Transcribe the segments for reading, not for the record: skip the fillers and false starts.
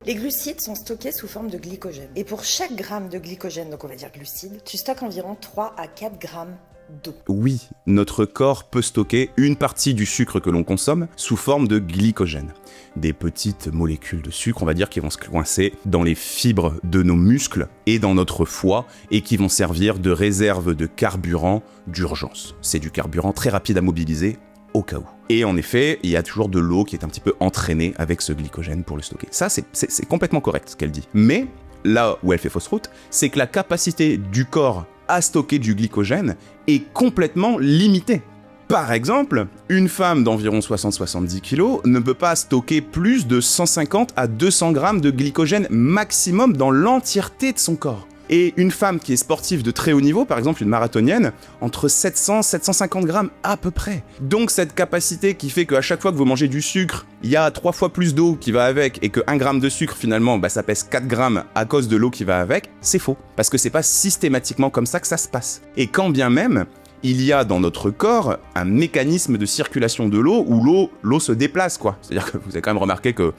Les glucides sont stockés sous forme de glycogène. Et pour chaque gramme de glycogène, donc on va dire glucides, tu stockes environ 3 à 4 grammes d'eau. Oui, notre corps peut stocker une partie du sucre que l'on consomme sous forme de glycogène. Des petites molécules de sucre, on va dire, qui vont se coincer dans les fibres de nos muscles et dans notre foie et qui vont servir de réserve de carburant d'urgence. C'est du carburant très rapide à mobiliser au cas où. Et en effet, il y a toujours de l'eau qui est un petit peu entraînée avec ce glycogène pour le stocker. Ça, c'est complètement correct ce qu'elle dit. Mais là où elle fait fausse route, c'est que la capacité du corps à stocker du glycogène est complètement limitée. Par exemple, une femme d'environ 60-70 kg ne peut pas stocker plus de 150 à 200 grammes de glycogène maximum dans l'entièreté de son corps. Et une femme qui est sportive de très haut niveau, par exemple une marathonienne, entre 700-750 grammes à peu près. Donc cette capacité qui fait qu'à chaque fois que vous mangez du sucre, il y a 3 fois plus d'eau qui va avec et que 1 gramme de sucre finalement, ça pèse 4 grammes à cause de l'eau qui va avec, c'est faux. Parce que c'est pas systématiquement comme ça que ça se passe. Et quand bien même, il y a dans notre corps un mécanisme de circulation de l'eau où l'eau se déplace, quoi. C'est-à-dire que vous avez quand même remarqué que,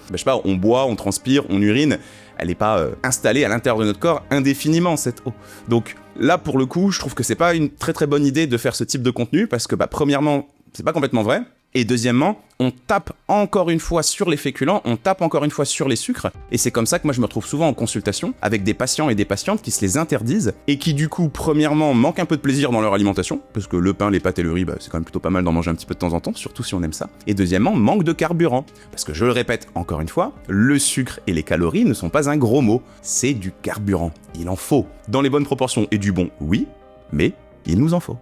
on boit, on transpire, on urine, elle n'est pas installée à l'intérieur de notre corps indéfiniment, cette eau. Donc là, pour le coup, je trouve que c'est pas une très très bonne idée de faire ce type de contenu parce que, premièrement, c'est pas complètement vrai. Et deuxièmement, on tape encore une fois sur les féculents, on tape encore une fois sur les sucres, et c'est comme ça que moi je me retrouve souvent en consultation avec des patients et des patientes qui se les interdisent, et qui du coup, premièrement, manquent un peu de plaisir dans leur alimentation, parce que le pain, les pâtes et le riz, c'est quand même plutôt pas mal d'en manger un petit peu de temps en temps, surtout si on aime ça, et deuxièmement, manque de carburant, parce que je le répète encore une fois, le sucre et les calories ne sont pas un gros mot, c'est du carburant, il en faut, dans les bonnes proportions et du bon, oui, mais il nous en faut.